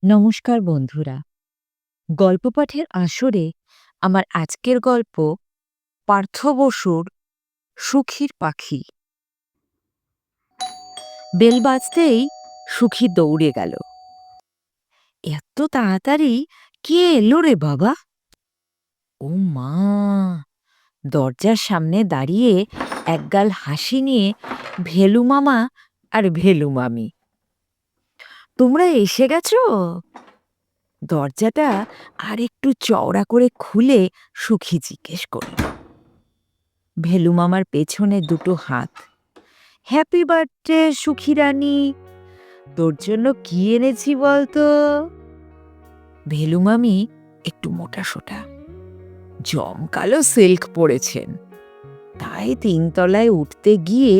নমস্কার বন্ধুরা, গল্প পাঠের আসরে আমার আজকের গল্প পার্থ বসুর সুখীর পাখি। বেল বাজতেই সুখী দৌড়ে গেল। এত তাড়াতাড়ি কে এলো রে বাবা? ও মা! দরজার সামনে দাঁড়িয়ে একগাল হাসি নিয়ে ভেলু মামা আর ভেলু মামি। তোমরা এসে গেছো? দরজাটা আর একটু চওড়া করে খুলে সুখী জিজ্ঞেস করল। ভেলু মামার পেছনে দুটো হাত। হ্যাপি বার্থডে সুখী রানী, তোর জন্য কি এনেছি বলতো? ভেলু মামি একটু মোটাসোটা, জমকালো সিল্ক পরেছেন, তাই তিনতলায় উঠতে গিয়ে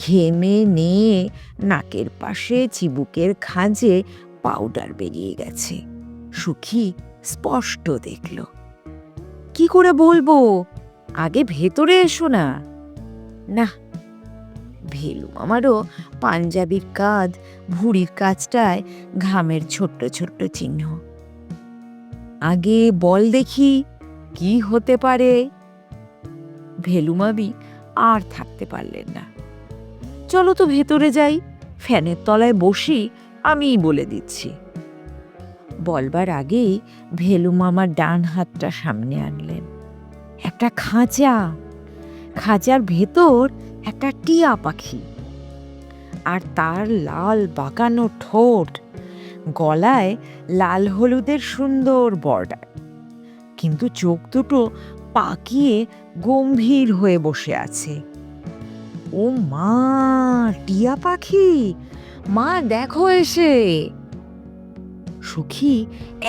ঘেমে নিয়ে নাকের পাশে চিবুকের খাঁজে পাউডার বেরিয়ে গেছে। সুখী স্পষ্ট দেখল। কি করে বলবো, আগে ভেতরে এসো না। না, ভেলু আমারও পাঞ্জাবির কাঁধ, ভুঁড়ির কাছটায় ঘামের ছোট্ট ছোট্ট চিহ্ন। আগে বল দেখি কি হতে পারে? ভেলু মামি আর থাকতে পারলেন না। চলো তো ভেতরে যাই, ফ্যানের তলায় বসি, আমিই বলে দিচ্ছি। বলবার আগেই ভেলু মামার ডান হাতটা সামনে আনলেন। একটা খাঁচা, খাঁচার ভেতর একটা টিয়া পাখি, আর তার লাল বাঁকানো ঠোঁট, গলায় লাল হলুদের সুন্দর বর্ডার, কিন্তু চোখ দুটো পাকিয়ে গম্ভীর হয়ে বসে আছে। ও মা! টিয়া পাখি, মা দেখো এসে! সুখী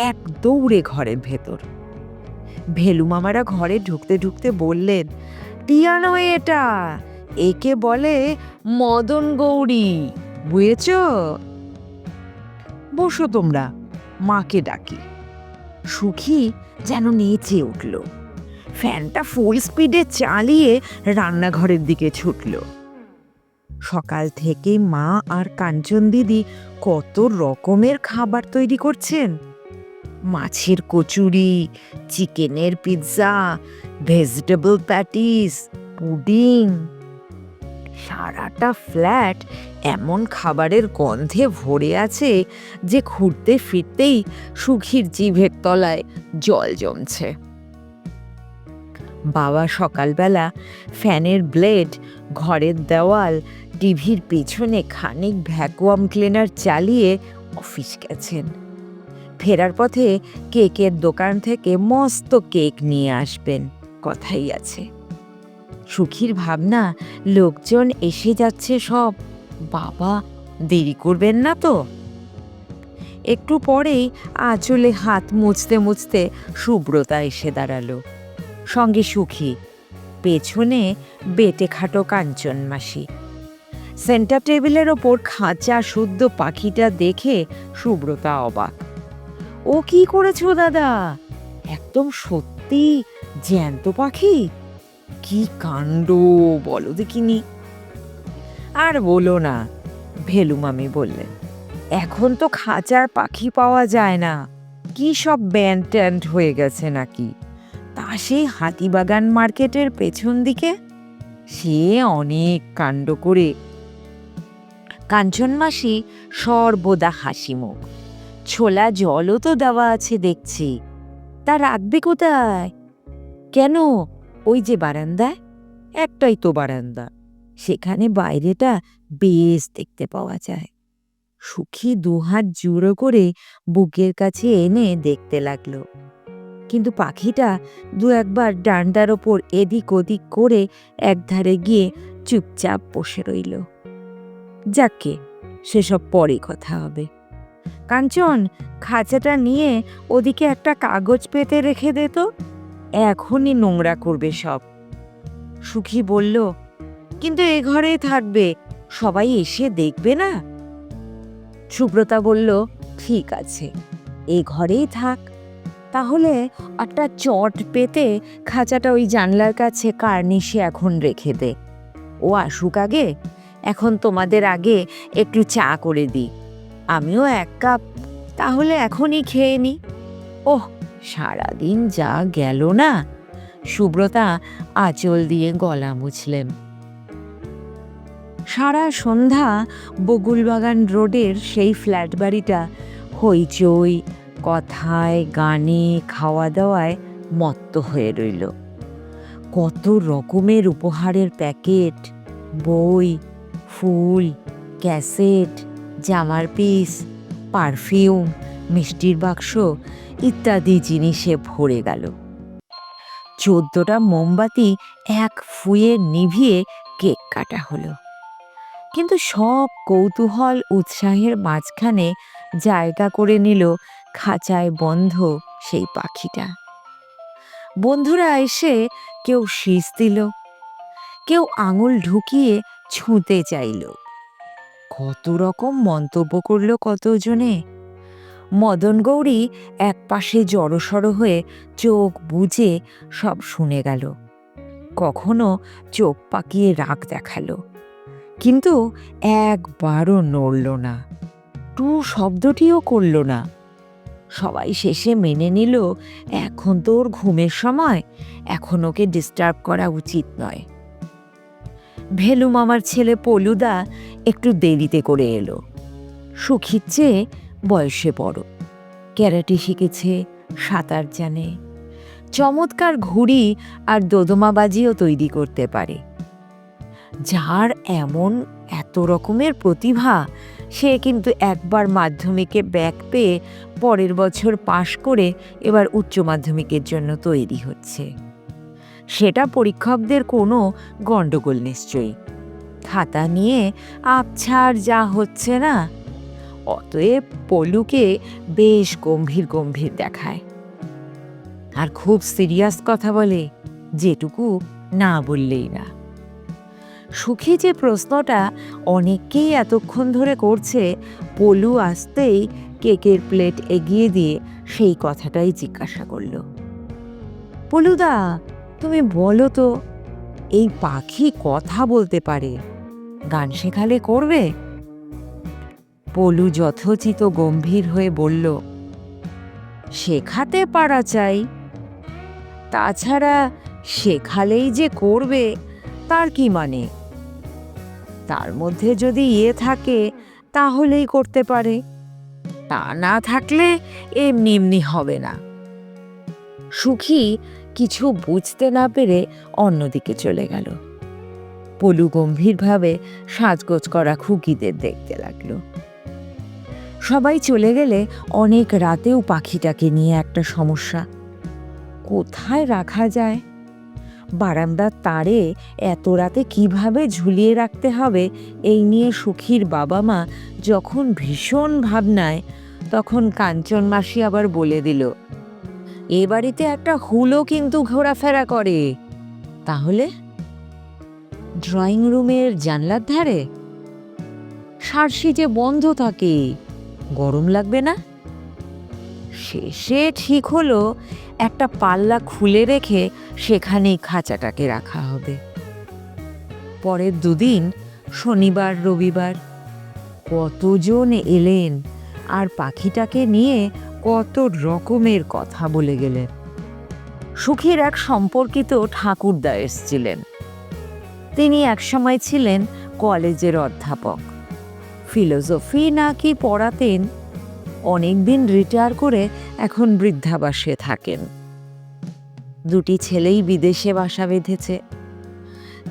এক দৌড়ে ঘরের ভেতর। ভেলু মামারা ঘরে ঢুকতে ঢুকতে বললেন, টিয়া নয় এটা, একে বলে মদন গৌরী, বুঝেছ? বসো তোমরা, মাকে ডাকি। সুখী যেন নেচে উঠল, ফ্যানটা ফুল স্পিডে চালিয়ে রান্নাঘরের দিকে ছুটল। সকাল থেকে মা আর কাঞ্চন দিদি কত রকমের খাবার তৈরি করছেন। মাছের কচুরি, চিকেনের পিৎজা, ভেজিটেবল প্যাটিস, পুডিং। সারাটা ফ্ল্যাট এমন খাবারের গন্ধে ভরে আছে যে ঘুরতে ফিরতেই সুখীর জিভের তলায় জল জমছে। বাবা সকালবেলা ফ্যানের ব্লেড, ঘরের দেওয়াল, টিভির পেছনে খানিক ভ্যাকুয়াম ক্লিনার চালিয়ে অফিস গেছেন। ফেরার পথে কেকের দোকান থেকে মস্ত কেক নিয়ে আসবেন, কথাই আছে। সুখীর ভাবনা, লোকজন এসে যাচ্ছে সব, বাবা দেরি করবেন না তো? একটু পরেই আঁচলে হাত মুছতে মুছতে সুব্রতা এসে দাঁড়ালো, সঙ্গে সুখী, পেছনে বেটে খাটো কাঞ্চন মাসি। সেন্টার টেবিলের ওপর খাঁচা শুদ্ধ পাখিটা দেখে সুব্রতা অবাক। ও কি করেছো দাদা, একদম সত্যি জ্যান্ত পাখি? কি কাণ্ড বলো দেখিনি। আর বলো না, ভেলু মামি বললেন, এখন তো খাঁচার পাখি পাওয়া যায় না, কি সব ব্যান্ড ট্যান্ড হয়ে গেছে নাকি। তা সেই হাতিবাগান মার্কেটের পেছন দিকে, সে অনেক কাণ্ড করে। কাঞ্চন মাসি সর্বদা হাসি মুখ। ছোলা জলও তো দেওয়া আছে দেখছি, তা রাখবে কোথায়? কেন, ওই যে বারান্দায়, একটাই তো বারান্দা, সেখানে বাইরেটা বেশ দেখতে পাওয়া যায়। সুখী দুহাত জুড়ো করে বুকের কাছে এনে দেখতে লাগলো, কিন্তু পাখিটা দু একবার ডান্ডার ওপর এদিক ওদিক করে একধারে গিয়ে চুপচাপ বসে রইল। যাকে, সেসব পরে কথা হবে। কাঞ্চন, খাঁচাটা নিয়ে ওদিকে একটা কাগজ পেতে রেখে দে তো, এখনই নোংরা করবে সব। সুখী বলল, কিন্তু এ ঘরেই থাকবে, সবাই এসে দেখবে না। সুব্রতা বলল, ঠিক আছে, এ ঘরেই থাক। তাহলে একটা চট পেতে খাঁচাটা ওই জানলার কাছে কার্নিশে এখন রেখে দে। ও আসুক আগে, এখন তোমাদের আগে একটু চা করে দিই, আমিও এক কাপ তাহলে এখনই খেয়ে নি। ওহ, সারাদিন যা গেল না। সুব্রতা আঁচল দিয়ে গলা মুছলেন। সারা সন্ধ্যা বকুলবাগান রোডের সেই ফ্ল্যাট বাড়িটা হইচই, কথায়, গানে, খাওয়া দাওয়ায় মত্ত হয়ে রইল। কত রকমের উপহারের প্যাকেট, বই, ফুল, ক্যাসেট, জামার পিস, পারফিউম, মিষ্টির বাক্স ইত্যাদি জিনিসে ভরে গেল। 14টা মোমবাতি এক ফুঁয়ে নিভিয়ে কেক কাটা হলো। কিন্তু সব কৌতূহল উৎসাহের মাঝখানে জায়গা করে নিল খাঁচায় বন্ধ সেই পাখিটা। বন্ধুরা এসে কেউ শীষ দিল, কেউ আঙুল ঢুকিয়ে ছুঁতে চাইল, কত রকম মন্তব্য করল কতজনে। মদন গৌরী এক পাশে জড়সড় হয়ে চোখ বুজে সব শুনে গেল। কখনো চোখ পাকিয়ে রাগ দেখালো, কিন্তু একবারও নড়ল না, টু শব্দটিও করল না। সবাই শেষে মেনে নিল এখন তোর ঘুমের সময়, এখন ওকে ডিস্টার্ব করা উচিত নয়। ভেলু মামার ছেলে পলুদা একটু দেরিতে করে এলো। সুখীর চেয়ে বয়সে বড়, ক্যারাটে শিখেছে, সাঁতার জানে, চমৎকার ঘুড়ি আর দোদমাবাজিও তৈরি করতে পারে। যার এমন এত রকমের প্রতিভা, সে কিন্তু একবার মাধ্যমিকে ব্যাক পেয়ে পরের বছর পাশ করে এবার উচ্চ মাধ্যমিকের জন্য তৈরি হচ্ছে। সেটা পরীক্ষকদের কোনো গণ্ডগোল নিশ্চয়ই। খাতা নিয়ে আপছাড় যা হচ্ছে না, অতএব পলুকে বেশ গম্ভীর গম্ভীর দেখায়, আর খুব সিরিয়াস কথা বলে, যেটুকু না বললেই না। সুখী যে প্রশ্নটা অনেককেই এতক্ষণ ধরে করছে, পলু আসতেই কেকের প্লেট এগিয়ে দিয়ে সেই কথাটাই জিজ্ঞাসা করল। পলুদা, তুমি বলো তো, এই পাখি কথা বলতে পারে, গান শেখালে করবে? পলু যথোচিত গম্ভীর হয়ে বলল, শেখাতে পারা চাই, তাছাড়া শেখালেই যে করবে তার কি মানে? তার মধ্যে যদি থাকে তাহলেই করতে পারে, তা না থাকলে এমনি এমনি হবে না। সুখী কিছু বুঝতে না পেরে অন্যদিকে চলে গেল। পলু গম্ভীরভাবে সাজগোজ করা খুকিদের দেখতে লাগলো। সবাই চলে গেলে অনেক রাতেও পাখিটাকে নিয়ে একটা সমস্যা, কোথায় রাখা যায়। বারান্দার তারে এত রাতে কিভাবে ঝুলিয়ে রাখতে হবে এই নিয়ে সুখীর বাবা মা যখন ভীষণ ভাবনায়, তখন কাঞ্চন মাসি আবার বলে দিল, এ বাড়িতে একটা হুলও কিন্তু ঘোরাফেরা করে। তাহলে ড্রয়িং রুমের জানলার ধারে? সারসি যে বন্ধ থাকে, গরম লাগবে না? শেষে ঠিক হলো একটা পাল্লা খুলে রেখে সেখানেই খাঁচাটাকে রাখা হবে। পরের দুদিন শনিবার রবিবার কতজন এলেন আর পাখিটাকে নিয়ে কত রকমের কথা বলে গেলেন। সুখীর এক সম্পর্কিত ঠাকুরদা এসেছিলেন। তিনি একসময় ছিলেন কলেজের অধ্যাপক, ফিলোসফি নাকি পড়াতেন। অনেকদিন রিটায়ার করে এখন বৃদ্ধাবাসে থাকেন। দুটি ছেলেই বিদেশে বাসা বেঁধেছে।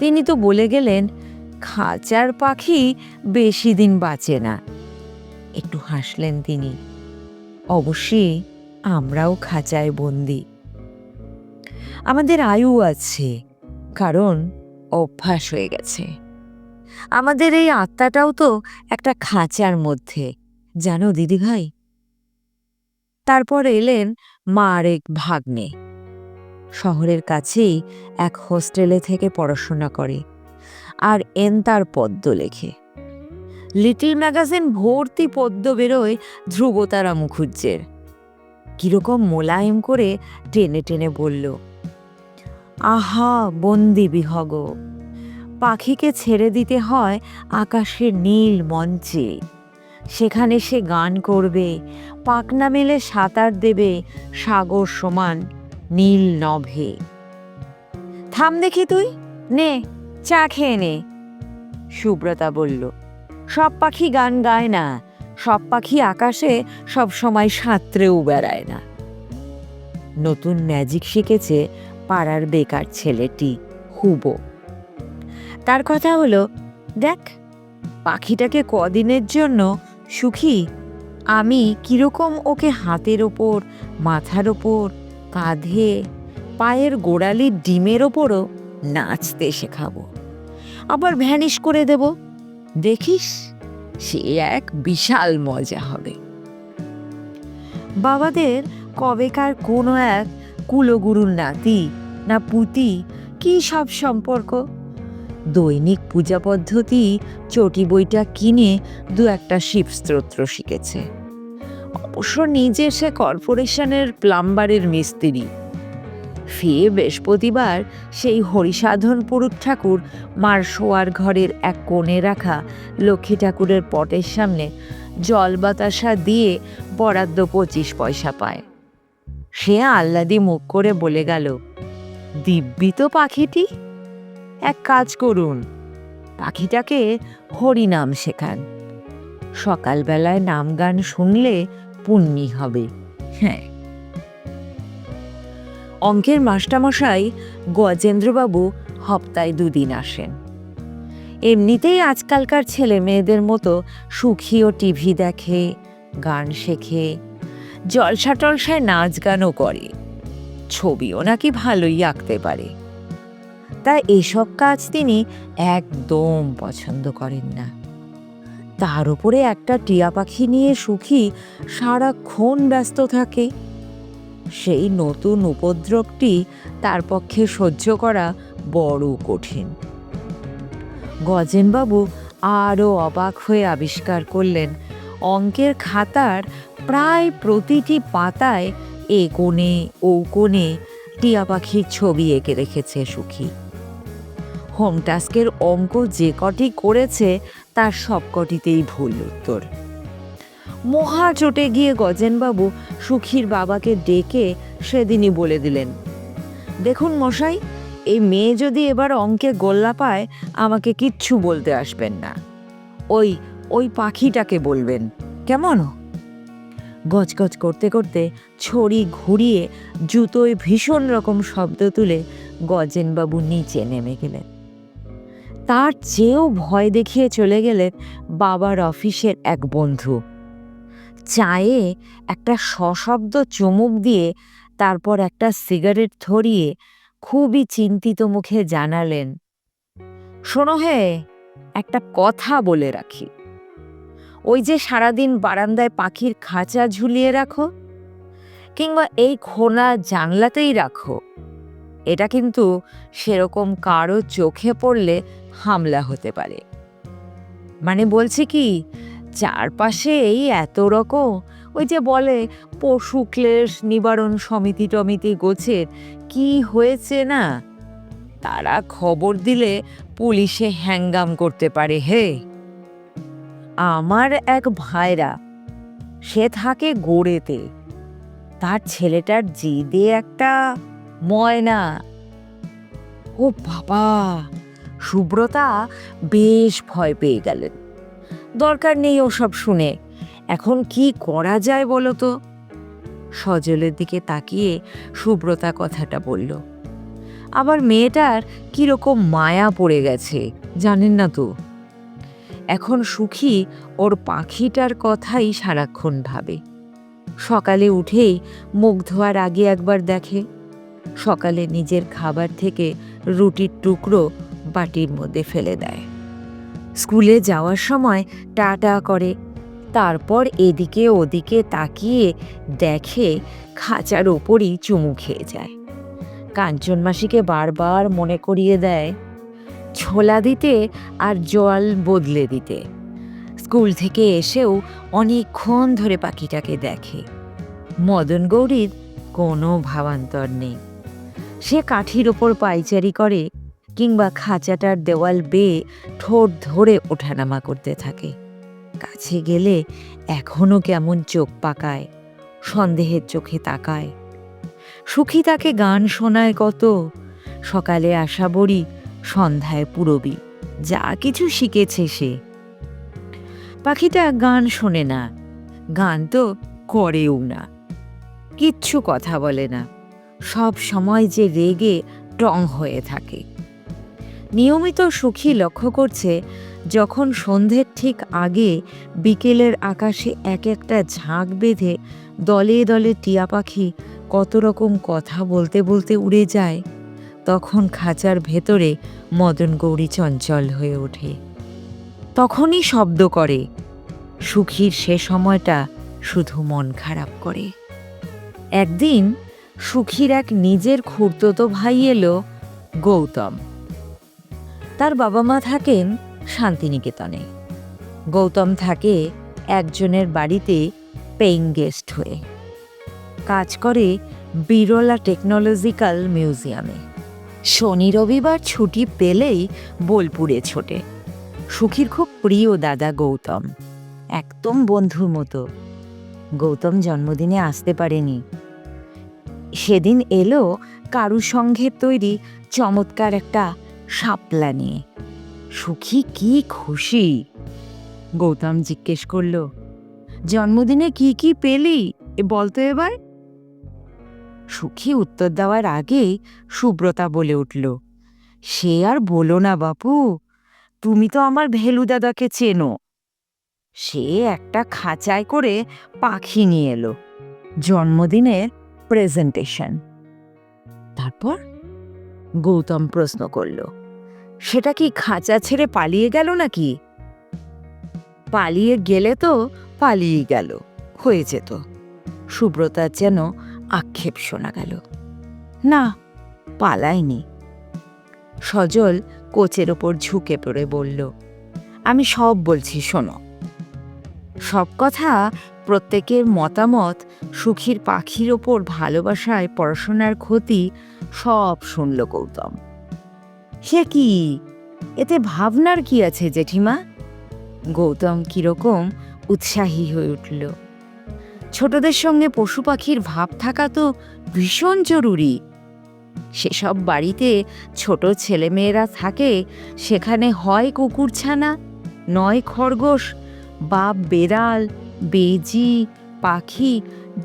তিনি তো বলে গেলেন, খাঁচার পাখি বেশি দিন বাঁচে না। একটু হাসলেন তিনি। অবশ্যই আমরাও খাঁচায় বন্দি। আমাদের আয়ু আছে, কারণ অভ্যাস হয়ে গেছে। আমাদের এই আত্মাটাও তো একটা খাঁচার মধ্যে, জানো দিদিভাই। তারপর এলেন মা আর এক ভাগ্নে। শহরের কাছেই এক হোস্টেলে থেকে পড়াশোনা করে, আর তার পদ্য লেখে। লিটল ম্যাগাজিন ভর্তি পদ্য বেরোয় ধ্রুবতারা মুখুজ্জের। কিরকম মোলায়েম করে টেনে টেনে বলল, আহা বন্দি বিহগ, পাখিকে ছেড়ে দিতে হয় আকাশের নীল মঞ্চে, সেখানে সে গান করবে, পাখনা মেলে সাঁতার দেবে সাগর সমান নীল নভে। থাম দেখি তুই, নে চা খেয়ে নে, সুব্রতা বলল। সব পাখি গান গায় না, সব পাখি আকাশে সব সময় সাঁতরেও বেড়ায় না। নতুন ম্যাজিক শিখেছে পাড়ার বেকার ছেলেটি হুবো। তার কথা হলো, দেখ পাখিটাকে কদিনের জন্য সুখী আমি কিরকম ওকে হাতের ওপর, মাথার ওপর, কাঁধে, পায়ের গোড়ালির ডিমের ওপরও নাচতে শেখাবো, আবার ভ্যানিশ করে দেব। দেখিস সে এক বিশাল মজা হবে। বাবাদের কবেকার কোনো এক কুলগুরুর নাতি না পুতি কি সব সম্পর্ক, দৈনিক পূজা পদ্ধতি চটি বইটা কিনে দু একটা শিব স্তোত্র শিখেছে। অবশ্য নিজে সে কর্পোরেশনের প্লাম্বারের মিস্ত্রি। ফিরে বৃহস্পতিবার সেই হরিসাধন পুরুষ ঠাকুর মার শোয়ার ঘরের এক কোণে রাখা লক্ষ্মী ঠাকুরের পটের সামনে জল বাতাসা দিয়ে বরাদ্দ 25 পয়সা পায়। সে আহ্লাদি মুখ করে বলে গেল, দিব্যি তো পাখিটি, এক কাজ করুন, পাখিটাকে হরিনাম শেখান, সকালবেলায় নাম গান শুনলে পুণ্যি হবে। হ্যাঁ। অঙ্কের মাস্টারমশাই গজেন্দ্রবাবু হপ্তায় 2 দিন আসেন। এমনিতেই আজকালকার ছেলে মেয়েদের মতো সুখী ও টিভি দেখে, গান শেখে, জলসা টলসায় নাচ গানও করে, ছবিও নাকি ভালোই আঁকতে পারে। তাই এসব কাজ তিনি একদম পছন্দ করেন না। তার উপরে একটা টিয়া পাখি নিয়ে সুখী সারাক্ষণ ব্যস্ত থাকে। সেই নতুন উপদ্রবটি তার পক্ষে সহ্য করা বড় কঠিন। গজেনবাবু আরও অবাক হয়ে আবিষ্কার করলেন, অঙ্কের খাতার প্রায় প্রতিটি পাতায় এ কোণে ও কোণে টিয়া পাখির ছবি এঁকে রেখেছে সুখী। হোম টাস্কের অঙ্ক যে কটি করেছে তার সবকটিতেই ভুল উত্তর। মহা চটে গিয়ে গজেনবাবু সুখীর বাবাকে ডেকে সেদিনই বলে দিলেন, দেখুন মশাই, এই মেয়ে যদি এবার অঙ্কে গোল্লা পায় আমাকে কিচ্ছু বলতে আসবেন না, ওই ওই পাখিটাকে বলবেন, কেমন? গজগজ করতে করতে ছড়ি ঘুরিয়ে জুতোয় ভীষণ রকম শব্দ তুলে গজেনবাবু নিচে নেমে গেলেন। তার চেয়েও ভয় দেখিয়ে চলে গেলেন বাবার অফিসের এক বন্ধু। চায়ে একটা সশব্দ চুমুক দিয়ে তারপর একটা সিগারেট ধরিয়ে খুবই চিন্তিত মুখে জানালেন, শোনো হে, একটা কথা বলে রাখি, ওই যে সারাদিন বারান্দায় পাখির খাঁচা ঝুলিয়ে রাখো কিংবা এই খোলা জানলাতেই রাখো, এটা কিন্তু সেরকম কারো চোখে পড়লে হামলা হতে পারে। মানে বলছি কি, চারপাশে এই এত রকম ওই যে বলে পশু ক্লেশ নিবারণ সমিতি টমিতি গোছের কি হয়েছে না, তারা খবর দিলে পুলিশে হ্যাঙ্গাম করতে পারে হে। আমার এক ভাইরা, সে থাকে গোড়েতে, তার ছেলেটার জিদে একটা ময়না। ও বাবা, সুব্রতা বেশ ভয় পেয়ে গেলেন। দরকার নেই ওসব শুনে, এখন কি করা যায় বলো তো? সজলের দিকে তাকিয়ে সুব্রতা কথাটা বলল। আবার মেয়েটার কিরকম মায়া পড়ে গেছে জানেন না তো। এখন সুখী ওর পাখিটার কথাই সারাক্ষণ ভাবে। সকালে উঠেই মুখ ধোয়ার আগে একবার দেখে, সকালে নিজের খাবার থেকে রুটির টুকরো বাটির মধ্যে ফেলে দেয়, স্কুলে যাওয়ার সময় টাটা করে, তারপর এদিকে ওদিকে তাকিয়ে দেখে খাঁচার ওপরই চুমু খেয়ে যায়। কাঞ্চন মাসিকে বারবার মনে করিয়ে দেয় ছোলা দিতে আর জল বদলে দিতে। স্কুল থেকে এসেও অনেকক্ষণ ধরে পাখিটাকে দেখে। মদন গৌরীর কোনো ভাবান্তর নেই, সে কাঠির ওপর পায়চারি করে কিংবা খাঁচাটার দেওয়াল বেয়ে ঠোঁট ধরে ওঠানামা করতে থাকে। কাছে গেলে এখনো কেমন চোখ পাকায়, সন্দেহের চোখে তাকায়। সুখী তাকে গান শোনায় কত, সকালে আশা বড়ি, সন্ধ্যায় পুরবী, যা কিছু শিখেছে সে। পাখিটা গান শোনে না, গান তো করেও না, কিচ্ছু কথা বলে না, সব সময় যে রেগে টং হয়ে থাকে। নিয়মিত সুখী লক্ষ্য করছে, যখন সন্ধ্যের ঠিক আগে বিকেলের আকাশে এক একটা ঝাঁক বেঁধে দলে দলে টিয়া পাখি কত রকম কথা বলতে বলতে উড়ে যায়, তখন খাঁচার ভেতরে মদন গৌরী চঞ্চল হয়ে ওঠে। তখনই শব্দ করে। সুখীর সে সময়টা শুধু মন খারাপ করে। একদিন সুখীর এক নিজের খুড়তুতো ভাই এলো, গৌতম। তার বাবা মা থাকেন শান্তিনিকেতনে। গৌতম থাকে একজনের বাড়িতে পেইং গেস্ট হয়ে। কাজ করে বিরলা টেকনোলজিক্যাল মিউজিয়ামে। শনি রবিবার ছুটি পেলেই বোলপুরে ছোটে। সুখীর খুব প্রিয় দাদা গৌতম, একদম বন্ধুর মতো। গৌতম জন্মদিনে আসতে পারেনি। সেদিন এলো কারুর সঙ্গে তৈরি চমৎকার একটা শাপলা নিয়ে। সুখী কি খুশি! গৌতম জিজ্ঞেস করল, জন্মদিনে কি কি পেলি বলতো এবার? সুখী উত্তর দেওয়ার আগেই সুব্রতা বলে উঠল, সে আর বলো না বাপু, তুমি তো আমার ভেলু দাদাকে চেনো। সে একটা খাঁচায় করে পাখি নিয়ে এলো, জন্মদিনের প্রেজেন্টেশন। তারপর গৌতম প্রশ্ন করল, সেটা কি খাঁচা ছেড়ে পালিয়ে গেল নাকি? পালিয়ে গেলে তো পালিয়ে গেল, হয়ে যেত। সুব্রতার যেন আক্ষেপ শোনা গেল। না, পালায়নি। সজল কোচের ওপর ঝুঁকে পড়ে বলল, আমি সব বলছি শোনো। সব কথা, প্রত্যেকের মতামত, সুখীর পাখির ওপর ভালোবাসায় পড়াশোনার ক্ষতি, সব শুনল গৌতম। সে কি, এতে ভাবনার কি আছে জেঠিমা? গৌতম কিরকম উৎসাহী হয়ে উঠল। ছোটদের সঙ্গে পশু পাখির ভাব থাকা তো ভীষণ জরুরি। সেসব বাড়িতে ছোট ছেলেমেয়েরা থাকে, সেখানে হয় কুকুরছানা, নয় খরগোশ বা বেড়াল, বেজি, পাখি,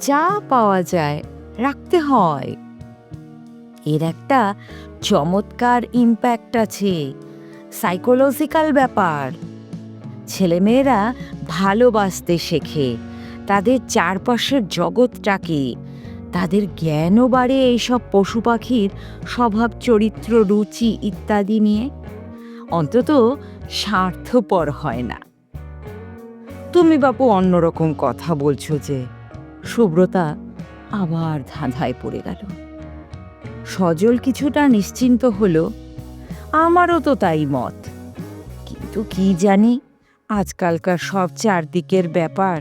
যা পাওয়া যায় রাখতে হয়। এর একটা চমৎকার ইম্প্যাক্ট আছে, সাইকোলজিক্যাল ব্যাপার। ছেলেমেয়েরা ভালোবাসতে শেখে তাদের চারপাশের জগৎটাকে, তাদের জ্ঞানও বাড়ে এইসব পশু পাখির স্বভাব, চরিত্র, রুচি ইত্যাদি নিয়ে। অন্তত স্বার্থপর হয় না। তুমি বাপু অন্যরকম কথা বলছো যে। সুব্রতা আবার ধাঁধায় পড়ে গেল। সজল কিছুটা নিশ্চিন্ত হলো, আমারও তো তাই মত, কিন্তু কি জানি, আজকালকার সব চারদিকের ব্যাপার,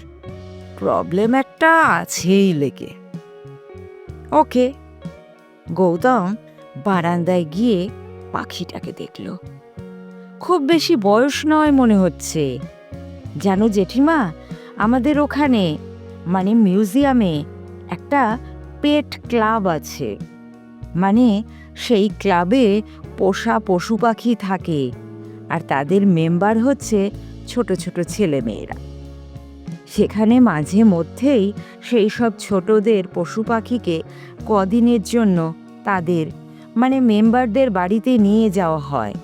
প্রবলেম একটা আছেই লেগে। ওকে। গৌতম বারান্দায় গিয়ে পাখিটাকে দেখল। খুব বেশি বয়স নয় মনে হচ্ছে। জানো জেঠিমা, আমাদের ওখানে মানে মিউজিয়ামে একটা পেট ক্লাব আছে। মানে সেই ক্লাবে পোষা পশু পাখি থাকে, আর তাদের মেম্বার হচ্ছে ছোট ছোট ছেলেমেয়েরা। সেখানে মাঝে মধ্যেই সেই সব ছোটদের পশু পাখিকে কদিনের জন্য তাদের মানে মেম্বারদের বাড়িতে নিয়ে যাওয়া হয়,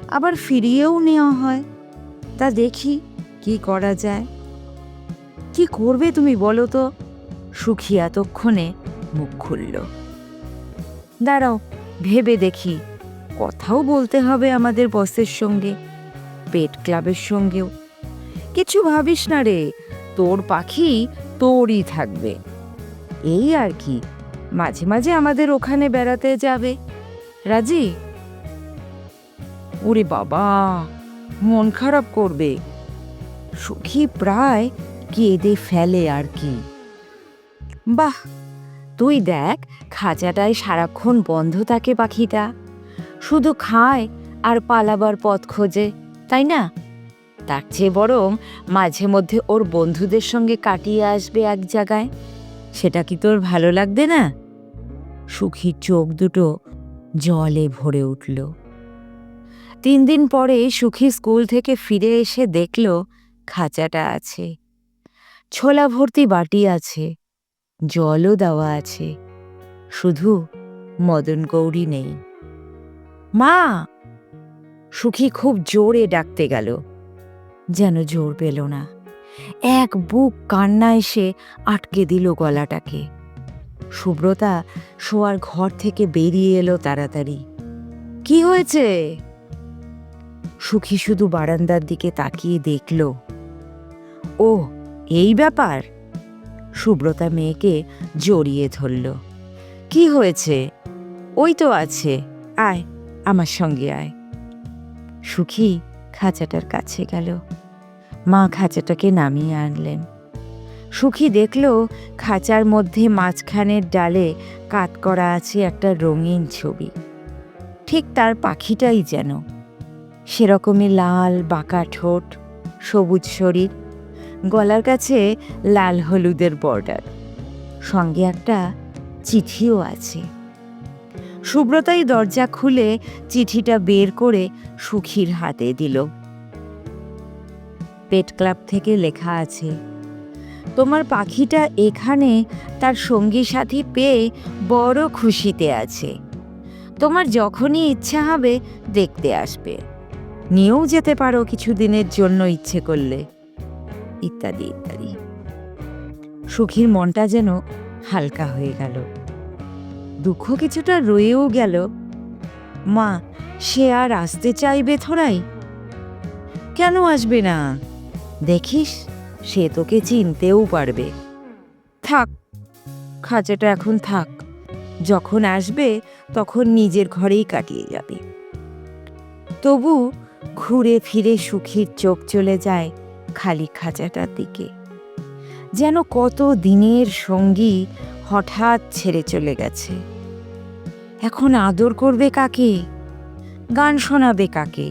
আবার ফিরিয়েও নেওয়া হয়। তা দেখি কি করা যায়। কি করবে তুমি বলো তো? সুখী এতক্ষণে মুখ খুলল। দাঁড়াও, ভেবে দেখি। কথাও বলতে হবে আমাদের বসের সঙ্গে, পেট ক্লাবের সঙ্গেও। কিছু ভাবিস না রে, তোর পাখি তোরই থাকবে। এই আর কি, মাঝে মাঝে আমাদের ওখানে বেড়াতে যাবে। রাজি? ওরে বাবা, মন খারাপ করবে। সুখী প্রায় কেঁদে ফেলে আর কি। বাহ, তুই দেখ, খাঁচাটায় সারাক্ষণ বন্ধ থাকে পাখিটা, শুধু খায় আর পালাবার পথ খোঁজে, তাই না? তার চেয়ে বরং মাঝে মধ্যে ওর বন্ধুদের সঙ্গে কাটিয়ে আসবে এক জায়গায়। সেটা কি তোর ভালো লাগবে না? সুখীর চোখ দুটো জলে ভরে উঠল। 3 দিন পরে সুখী স্কুল থেকে ফিরে এসে দেখল খাঁচাটা আছে, ছোলা ভর্তি বাটি আছে, জলও দেওয়া আছে, শুধু মদন গৌরী নেই। মা! সুখী খুব জোরে ডাকতে গেল, যেন জোর পেল না। এক বুক কান্না এসে আটকে দিল গলাটাকে। সুব্রতা শোয়ার ঘর থেকে বেরিয়ে এলো তাড়াতাড়ি। কি হয়েছে? সুখী শুধু বারান্দার দিকে তাকিয়ে দেখল। ও, এই ব্যাপার। সুব্রতা মেয়েকে জড়িয়ে ধরল। কি হয়েছে? ওই তো আছে, আয় আমার সঙ্গে আয়। সুখী খাঁচাটার কাছে গেল। মা খাঁচাটাকে নামিয়ে আনলেন। সুখী দেখল খাঁচার মধ্যে মাঝখানের ডালে কাত করা আছে একটা রঙিন ছবি, ঠিক তার পাখিটাই যেন। সেরকমই লাল বাঁকা ঠোঁট, সবুজ শরীর, গলার কাছে লাল হলুদের বর্ডার, সঙ্গে একটা চিঠিও আছে। সুব্রতাই দরজা খুলে চিঠিটা বের করে সুখীর হাতে দিল। পেট ক্লাব থেকে লেখা আছে, তোমার পাখিটা এখানে তার সঙ্গী সাথী পেয়ে বড় খুশিতে আছে। তোমার যখনই ইচ্ছা হবে দেখতে আসবে, নিয়েও যেতে পারো কিছুদিনের জন্য ইচ্ছে করলে, ইত্যাদি ইত্যাদি। সুখীর মনটা যেন হালকা হয়ে গেল, দুঃখ কিছুটা রয়েও গেল। মা, সে আর আসতে চাইবে থোড়াই? কেন আসবে না? দেখিস, সে তোকে চিনতেও পারবে। থাক, খাঁচাটা এখন থাক, যখন আসবে তখন নিজের ঘরেই কাটিয়ে যাবে। তবু ঘুরে ফিরে সুখীর চোখ চলে যায় খালি খাঁচাটার দিকে, যেন কত দিনের সঙ্গী হঠাৎ ছেড়ে চলে গেছে। এখন আদর করবে কাকে? গান শোনাবে কাকে?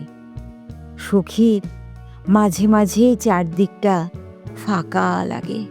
সুখীর মাঝে মাঝে চারদিকটা ফাঁকা লাগে।